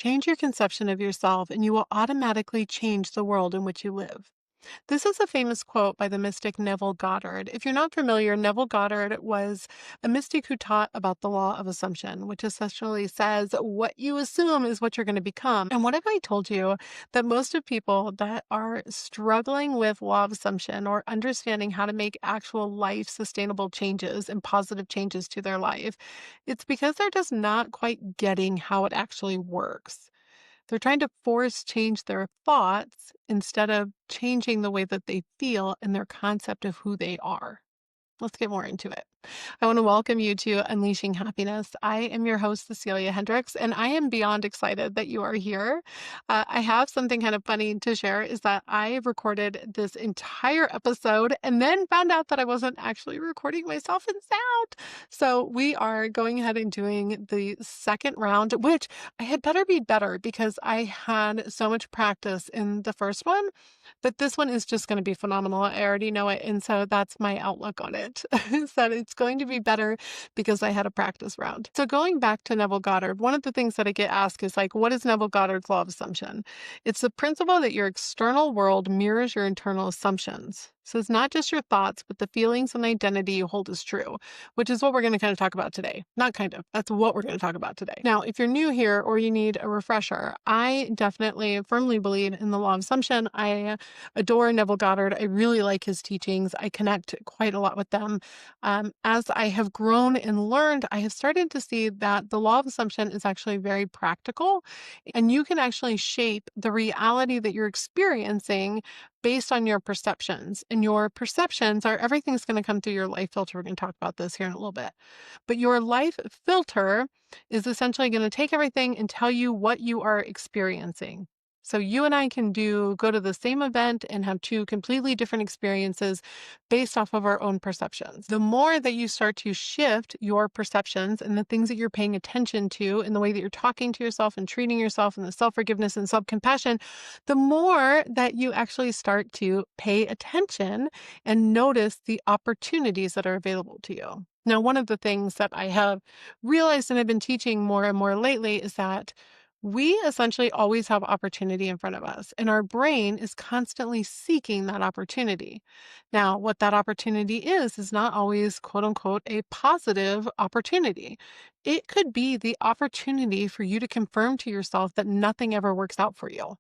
Change your conception of yourself, and you will automatically change the world in which you live. This is a famous quote by the mystic Neville Goddard. If you're not familiar, Neville Goddard was a mystic who taught about the law of assumption, which essentially says what you assume is what you're going to become. And what if I told you that most of people that are struggling with law of assumption or understanding how to make actual life sustainable changes and positive changes to their life, it's because they're just not quite getting how it actually works. They're trying to force change their thoughts instead of changing the way that they feel and their concept of who they are. Let's get more into it. I want to welcome you to Unleashing Happiness. I am your host, Cecilia Hendrix, and I am beyond excited that you are here. I have something kind of funny to share is that I recorded this entire episode and then found out that I wasn't actually recording myself in sound. So we are going ahead and doing the second round, which I had better be better because I had so much practice in the first one that this one is just going to be phenomenal. I already know it. And so that's my outlook on it, is that it's going to be better because I had a practice round. So going back to Neville Goddard, one of the things that I get asked is like, what is Neville Goddard's law of assumption? It's the principle that your external world mirrors your internal assumptions. So it's not just your thoughts, but the feelings and identity you hold as true, which is what we're going to kind of talk about today. Not kind of, that's what we're going to talk about today. Now, if you're new here or you need a refresher, I definitely firmly believe in the law of assumption. I adore Neville Goddard. I really like his teachings. I connect quite a lot with them. As I have grown and learned, I have started to see that the law of assumption is actually very practical, and you can actually shape the reality that you're experiencing based on your perceptions. And your perceptions are everything's going to come through your life filter. We're going to talk about this here in a little bit. But your life filter is essentially going to take everything and tell you what you are experiencing. So you and I can go to the same event and have two completely different experiences based off of our own perceptions. The more that you start to shift your perceptions and the things that you're paying attention to in the way that you're talking to yourself and treating yourself and the self-forgiveness and self-compassion, the more that you actually start to pay attention and notice the opportunities that are available to you. Now, one of the things that I have realized and I've been teaching more and more lately is that we essentially always have opportunity in front of us, and our brain is constantly seeking that opportunity. Now, what that opportunity is not always, quote unquote, a positive opportunity. It could be the opportunity for you to confirm to yourself that nothing ever works out for you.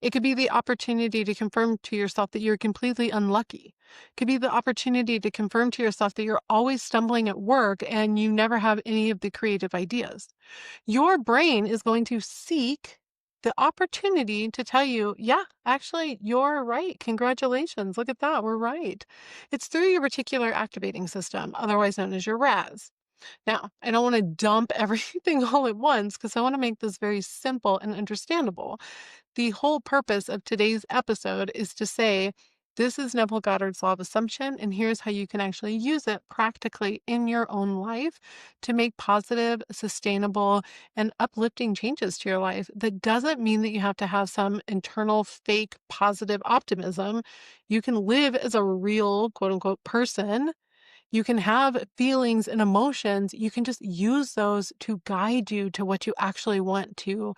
It could be the opportunity to confirm to yourself that you're completely unlucky. It could be the opportunity to confirm to yourself that you're always stumbling at work and you never have any of the creative ideas. Your brain is going to seek the opportunity to tell you, yeah, actually, you're right. Congratulations. Look at that. We're right. It's through your reticular activating system, otherwise known as your RAS. Now, I don't want to dump everything all at once because I want to make this very simple and understandable. The whole purpose of today's episode is to say, this is Neville Goddard's law of assumption, and here's how you can actually use it practically in your own life to make positive, sustainable, and uplifting changes to your life. That doesn't mean that you have to have some internal fake positive optimism. You can live as a real, quote unquote, person. You can have feelings and emotions. You can just use those to guide you to what you actually want to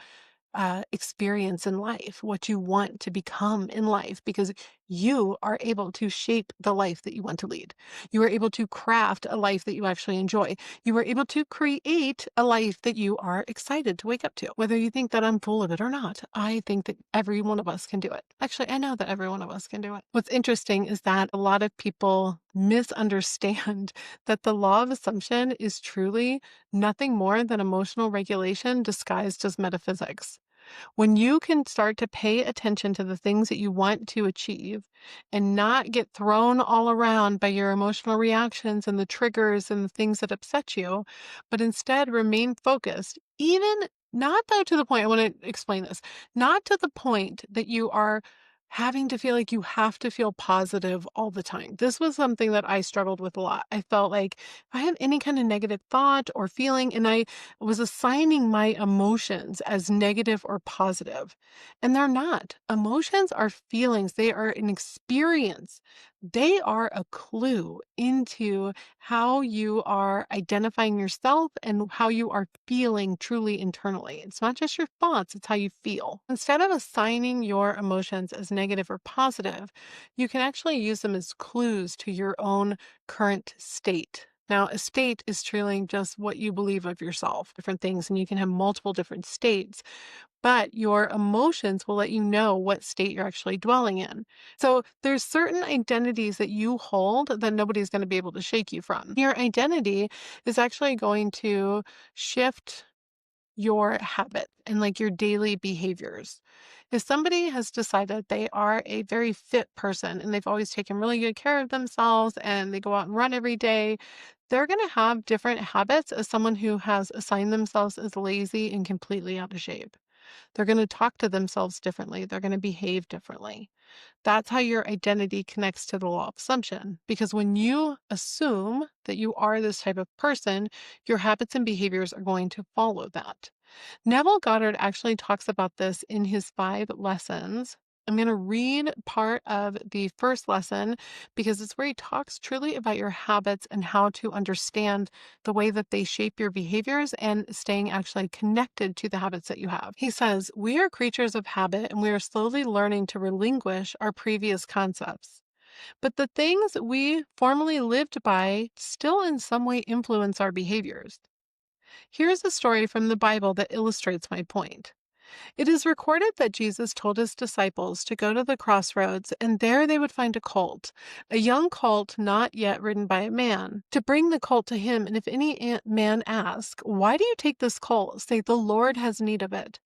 experience in life, what you want to become in life, because you are able to shape the life that you want to lead. You are able to craft a life that you actually enjoy. You are able to create a life that you are excited to wake up to. Whether you think that I'm full of it or not, I think that every one of us can do it. Actually, I know that every one of us can do it. What's interesting is that a lot of people misunderstand that the law of assumption is truly nothing more than emotional regulation disguised as metaphysics. When you can start to pay attention to the things that you want to achieve and not get thrown all around by your emotional reactions and the triggers and the things that upset you, but instead remain focused, even not though to the point, I want to explain this, not to the point that you are having to feel like you have to feel positive all the time. This was something that I struggled with a lot. I felt like if I have any kind of negative thought or feeling, and I was assigning my emotions as negative or positive, and they're not. Emotions are feelings. They are an experience They are a clue into how you are identifying yourself and how you are feeling truly internally. It's not just your thoughts, it's how you feel. Instead of assigning your emotions as negative or positive, you can actually use them as clues to your own current state. Now, a state is truly just what you believe of yourself, different things, and you can have multiple different states, but your emotions will let you know what state you're actually dwelling in. So there's certain identities that you hold that nobody's going to be able to shake you from. Your identity is actually going to shift your habit and like your daily behaviors. If somebody has decided they are a very fit person and they've always taken really good care of themselves and they go out and run every day, they're going to have different habits as someone who has assigned themselves as lazy and completely out of shape. They're going to talk to themselves differently. They're going to behave differently. That's how your identity connects to the law of assumption. Because when you assume that you are this type of person, your habits and behaviors are going to follow that. Neville Goddard actually talks about this in his 5 lessons. I'm going to read part of the first lesson because it's where he talks truly about your habits and how to understand the way that they shape your behaviors and staying actually connected to the habits that you have. He says, "We are creatures of habit and we are slowly learning to relinquish our previous concepts. But the things we formerly lived by still in some way influence our behaviors. Here's a story from the Bible that illustrates my point. It is recorded that Jesus told his disciples to go to the crossroads, and there they would find a colt, a young colt not yet ridden by a man, to bring the colt to him. And if any man ask, 'Why do you take this colt?' say, 'The Lord has need of it.'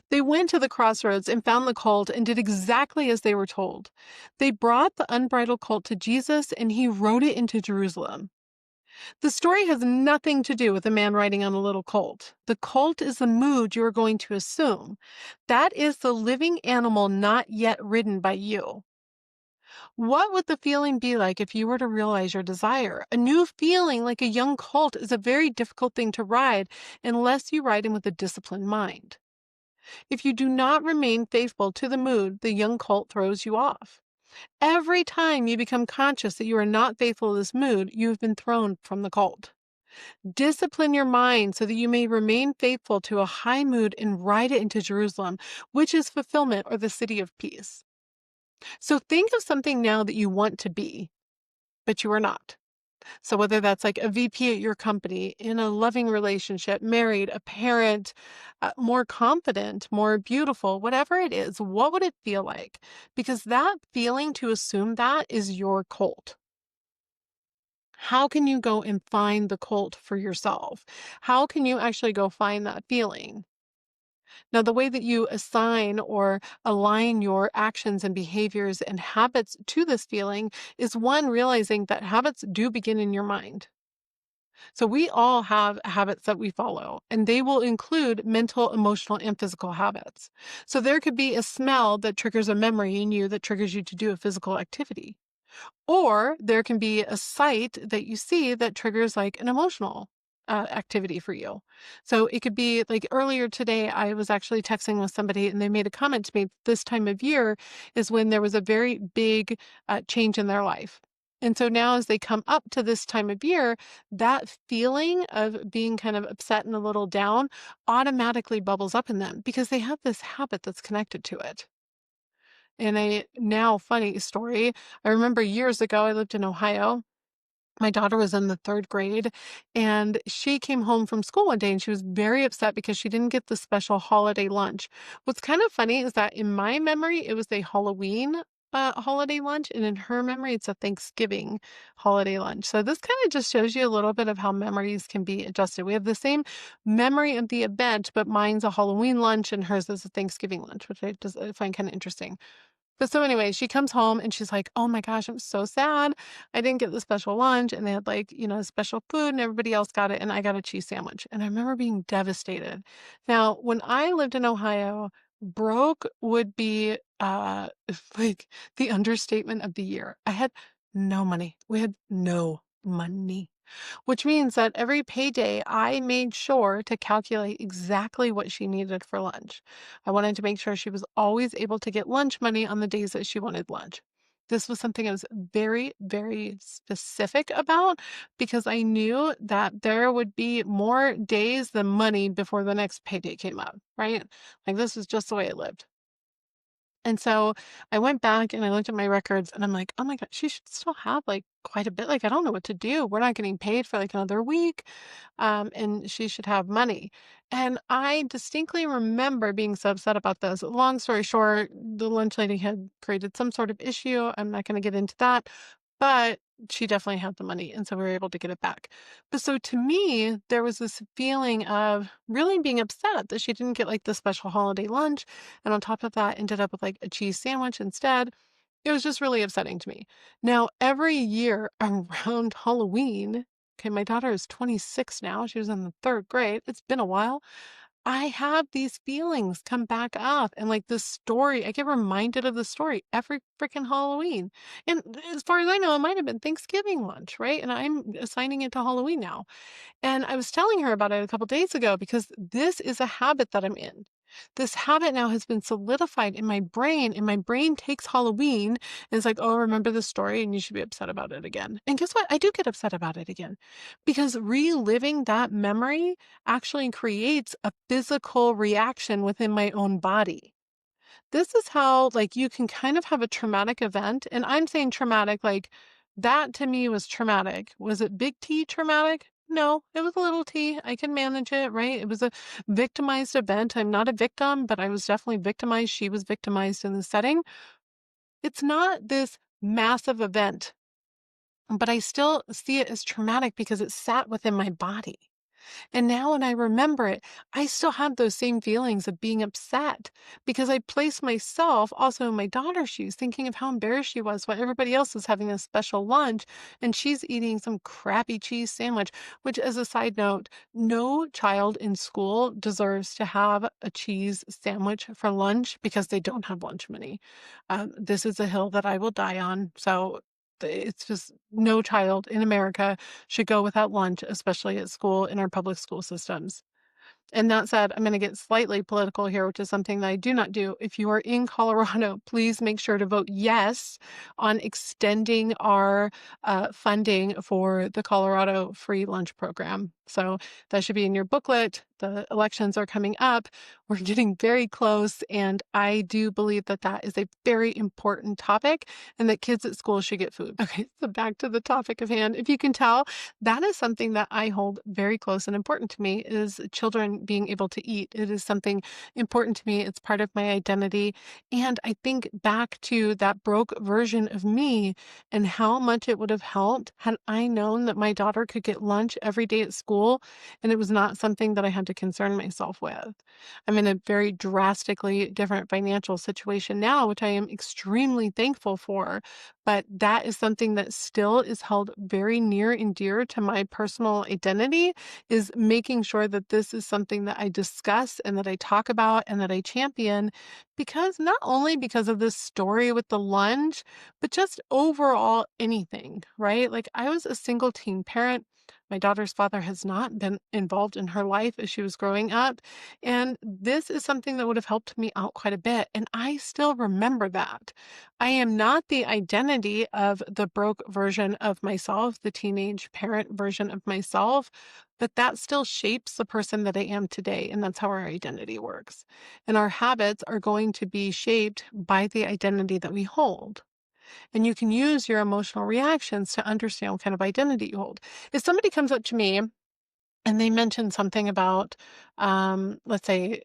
They went to the crossroads and found the colt and did exactly as they were told. They brought the unbridled colt to Jesus, and he rode it into Jerusalem. The story has nothing to do with a man riding on a little colt. The colt is the mood you are going to assume. That is the living animal not yet ridden by you. What would the feeling be like if you were to realize your desire? A new feeling like a young colt is a very difficult thing to ride unless you ride him with a disciplined mind. If you do not remain faithful to the mood, the young colt throws you off. Every time you become conscious that you are not faithful to this mood, you have been thrown from the colt. Discipline your mind so that you may remain faithful to a high mood and ride it into Jerusalem, which is fulfillment or the city of peace. So think of something now that you want to be, but you are not. So whether that's like a VP at your company, in a loving relationship, married, a parent, more confident, more beautiful, whatever it is, what would it feel like? Because that feeling to assume that is your cult. How can you go and find the cult for yourself? How can you actually go find that feeling? Now, the way that you assign or align your actions and behaviors and habits to this feeling is one, realizing that habits do begin in your mind. So we all have habits that we follow, and they will include mental, emotional, and physical habits. So there could be a smell that triggers a memory in you that triggers you to do a physical activity. Or there can be a sight that you see that triggers like an emotional activity for you. So it could be like earlier today, I was actually texting with somebody and they made a comment to me. This time of year is when there was a very big change in their life. And so now, as they come up to this time of year, that feeling of being kind of upset and a little down automatically bubbles up in them because they have this habit that's connected to it. And a now funny story, I remember years ago, I lived in Ohio. My daughter was in the 3rd grade, and she came home from school one day, and she was very upset because she didn't get the special holiday lunch. What's kind of funny is that in my memory, it was a Halloween holiday lunch, and in her memory, it's a Thanksgiving holiday lunch. So this kind of just shows you a little bit of how memories can be adjusted. We have the same memory of the event, but mine's a Halloween lunch, and hers is a Thanksgiving lunch, which I find kind of interesting. But so anyway, she comes home and she's like, "Oh my gosh, I'm so sad. I didn't get the special lunch." And they had like, special food and everybody else got it. And I got a cheese sandwich. And I remember being devastated. Now, when I lived in Ohio, broke would be like the understatement of the year. I had no money. We had no money, which means that every payday, I made sure to calculate exactly what she needed for lunch. I wanted to make sure she was always able to get lunch money on the days that she wanted lunch. This was something I was very, very specific about because I knew that there would be more days than money before the next payday came up, right? Like this is just the way I lived. And so I went back and I looked at my records and I'm like, oh my God, she should still have like quite a bit. Like, I don't know what to do. We're not getting paid for like another week. And she should have money. And I distinctly remember being so upset about this. Long story short, the lunch lady had created some sort of issue. I'm not going to get into that, but she definitely had the money. And so we were able to get it back. But so to me, there was this feeling of really being upset that she didn't get like the special holiday lunch. And on top of that, ended up with like a cheese sandwich instead. It was just really upsetting to me. Now, every year around Halloween, okay, my daughter is 26 now. She was in the third grade. It's been a while. I have these feelings come back up and like this story, I get reminded of the story every freaking Halloween. And as far as I know, it might have been Thanksgiving lunch, right? And I'm assigning it to Halloween now. And I was telling her about it a couple days ago because this is a habit that I'm in. This habit now has been solidified in my brain, and my brain takes Halloween and it's like, oh, remember this story, and you should be upset about it again. And guess what? I do get upset about it again because reliving that memory actually creates a physical reaction within my own body. This is how, like, you can kind of have a traumatic event, and I'm saying traumatic, like, that to me was traumatic. Was it big T traumatic? No, it was a little T. I can manage it, right? It was a victimized event. I'm not a victim, but I was definitely victimized. She was victimized in the setting. It's not this massive event, but I still see it as traumatic because it sat within my body. And now when I remember it, I still have those same feelings of being upset because I place myself also in my daughter's shoes, thinking of how embarrassed she was while everybody else is having a special lunch and she's eating some crappy cheese sandwich, which, as a side note, no child in school deserves to have a cheese sandwich for lunch because they don't have lunch money. This is a hill that I will die on. So it's just no child in America should go without lunch, especially at school in our public school systems. And that said, I'm going to get slightly political here, which is something that I do not do. If you are in Colorado, please make sure to vote yes on extending our funding for the Colorado free lunch program. So that should be in your booklet. The elections are coming up. We're getting very close. And I do believe that that is a very important topic and that kids at school should get food. Okay, so back to the topic of hand. If you can tell, that is something that I hold very close and important to me is children being able to eat. It is something important to me. It's part of my identity. And I think back to that broke version of me and how much it would have helped had I known that my daughter could get lunch every day at school and it was not something that I had to concern myself with. I'm in a very drastically different financial situation now, which I am extremely thankful for. But that is something that still is held very near and dear to my personal identity is making sure that this is something that I discuss and that I talk about and that I champion because not only because of this story with the lunch, but just overall anything, right? Like I was a single teen parent. My daughter's father has not been involved in her life as she was growing up. And this is something that would have helped me out quite a bit. And I still remember that. I am not the identity of the broke version of myself, the teenage parent version of myself, but that still shapes the person that I am today. And that's how our identity works. And our habits are going to be shaped by the identity that we hold. And you can use your emotional reactions to understand what kind of identity you hold. If somebody comes up to me and they mention something about, let's say,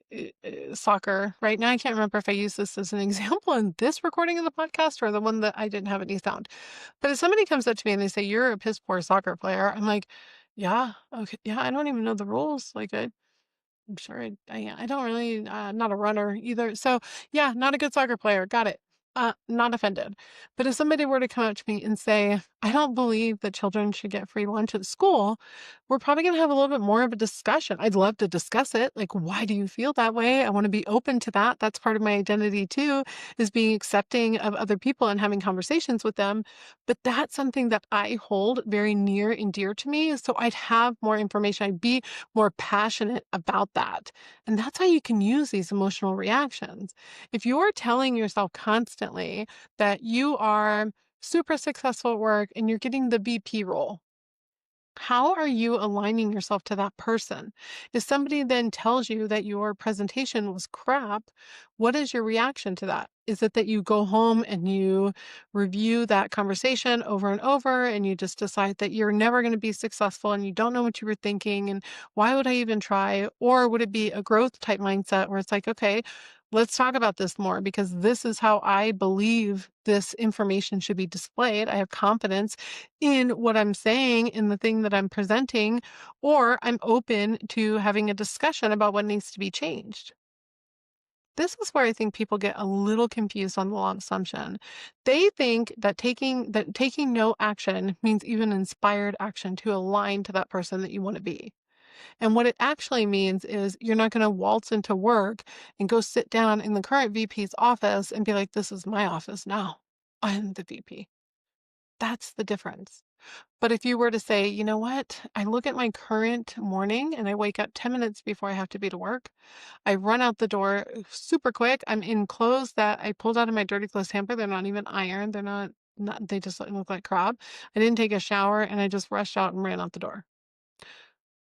soccer. Right now, I can't remember if I use this as an example in this recording of the podcast or the one that I didn't have any sound. But if somebody comes up to me and they say, "You're a piss poor soccer player," I'm like, "Yeah, okay, yeah, I don't even know the rules. Like, I'm sure I don't really, not a runner either. So yeah, not a good soccer player. Got it. Not offended. But if somebody were to come up to me and say, I don't believe that children should get free lunch at school. We're probably going to have a little bit more of a discussion. I'd love to discuss it. Like, why do you feel that way? I want to be open to that. That's part of my identity too, is being accepting of other people and having conversations with them. But that's something that I hold very near and dear to me. So I'd have more information. I'd be more passionate about that. And that's how you can use these emotional reactions. If you're telling yourself constantly that you are super successful at work and you're getting the VP role, how are you aligning yourself to that person? If somebody then tells you that your presentation was crap, what is your reaction to that? Is it that you go home and you review that conversation over and over and you just decide that you're never going to be successful and you don't know what you were thinking and why would I even try? Or would it be a growth type mindset where it's like, okay, let's talk about this more because this is how I believe this information should be displayed. I have confidence in what I'm saying, in the thing that I'm presenting, or I'm open to having a discussion about what needs to be changed. This is where I think people get a little confused on the law of assumption. They think that taking no action means even inspired action to align to that person that you want to be. And what it actually means is you're not going to waltz into work and go sit down in the current VP's office and be like, this is my office now. I'm the VP. That's the difference. But if you were to say, you know what, I look at my current morning and I wake up 10 minutes before I have to be to work. I run out the door super quick. I'm in clothes that I pulled out of my dirty clothes hamper. They're not even ironed. They're not, they just look like crap. I didn't take a shower and I just rushed out and ran out the door.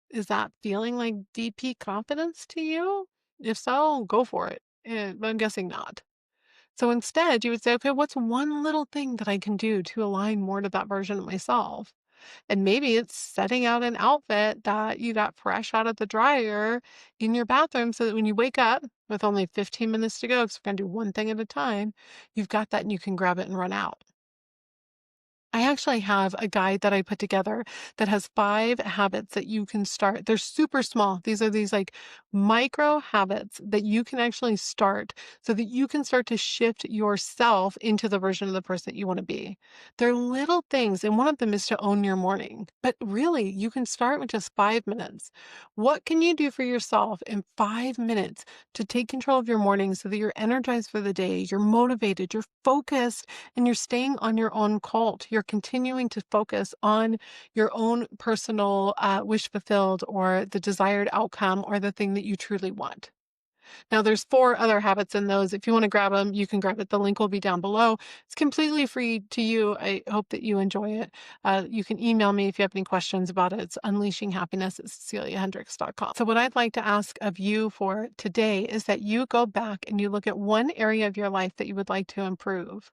Is that feeling like DP confidence to you? If so, go for it. But I'm guessing not. So instead, you would say, okay, what's one little thing that I can do to align more to that version of myself? And maybe it's setting out an outfit that you got fresh out of the dryer in your bathroom so that when you wake up with only 15 minutes to go, because we're going to do one thing at a time, you've got that and you can grab it and run out. I actually have a guide that I put together that has 5 habits that you can start. They're super small. These are these like micro habits that you can actually start so that you can start to shift yourself into the version of the person that you want to be. They're little things, and one of them is to own your morning. But really, you can start with just 5 minutes. What can you do for yourself in 5 minutes to take control of your morning so that you're energized for the day, you're motivated, you're focused, and you're staying on your own cult. You're continuing to focus on your own personal wish fulfilled or the desired outcome or the thing that you truly want. Now, there's 4 other habits in those. If you want to grab them, you can grab it. The link will be down below. It's completely free to you. I hope that you enjoy it. You can email me if you have any questions about it. It's unleashinghappiness@ceciliahendrix.com. So what I'd like to ask of you for today is that you go back and you look at one area of your life that you would like to improve.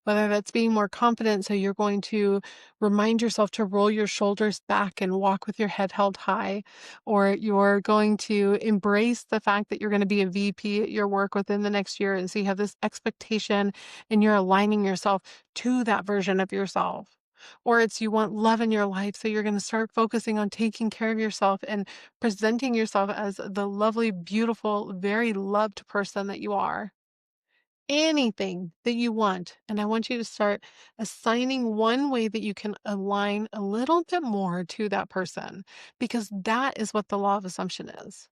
Whether that's being more confident, so you're going to remind yourself to roll your shoulders back and walk with your head held high, or you're going to embrace the fact that you're going to be a VP at your work within the next year. And so you have this expectation and you're aligning yourself to that version of yourself. Or it's you want love in your life, so you're going to start focusing on taking care of yourself and presenting yourself as the lovely, beautiful, very loved person that you are. Anything that you want. And I want you to start assigning one way that you can align a little bit more to that person, because that is what the law of assumption is.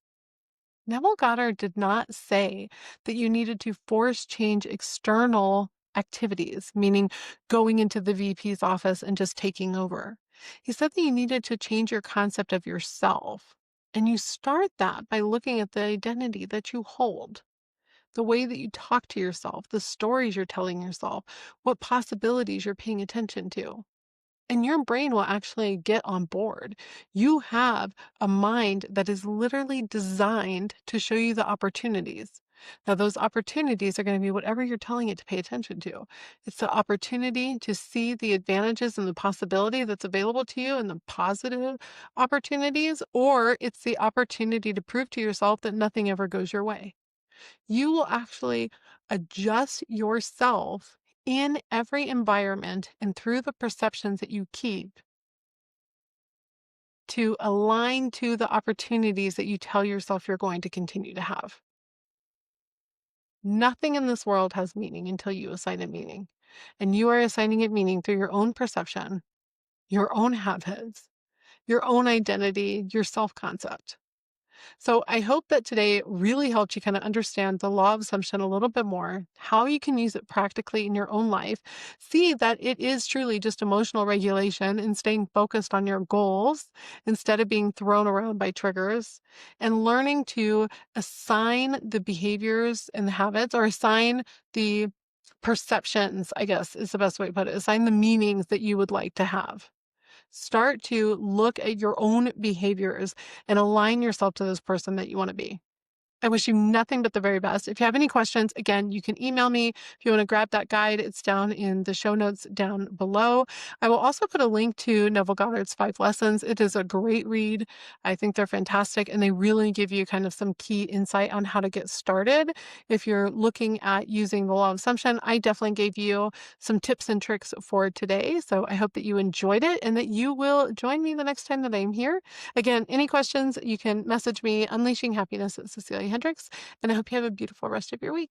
Neville Goddard did not say that you needed to force change external activities, meaning going into the VP's office and just taking over. He said that you needed to change your concept of yourself. And you start that by looking at the identity that you hold, the way that you talk to yourself, the stories you're telling yourself, what possibilities you're paying attention to. And your brain will actually get on board. You have a mind that is literally designed to show you the opportunities. Now, those opportunities are going to be whatever you're telling it to pay attention to. It's the opportunity to see the advantages and the possibility that's available to you and the positive opportunities, or it's the opportunity to prove to yourself that nothing ever goes your way. You will actually adjust yourself in every environment and through the perceptions that you keep to align to the opportunities that you tell yourself you're going to continue to have. Nothing in this world has meaning until you assign it meaning. and you are assigning it meaning through your own perception, your own habits, your own identity, your self concept. So I hope that today really helped you kind of understand the law of assumption a little bit more, how you can use it practically in your own life. See that it is truly just emotional regulation and staying focused on your goals instead of being thrown around by triggers, and learning to assign the behaviors and the habits, or assign the perceptions, I guess is the best way to put it, assign the meanings that you would like to have. Start to look at your own behaviors and align yourself to this person that you want to be. I wish you nothing but the very best. If you have any questions, again, you can email me. If you want to grab that guide, it's down in the show notes down below. I will also put a link to Neville Goddard's 5 Lessons. It is a great read. I think they're fantastic, and they really give you kind of some key insight on how to get started. If you're looking at using the law of assumption, I definitely gave you some tips and tricks for today. So I hope that you enjoyed it and that you will join me the next time that I'm here. Again, any questions, you can message me, Unleashing Happiness at Cecilia Hendrix, and I hope you have a beautiful rest of your week.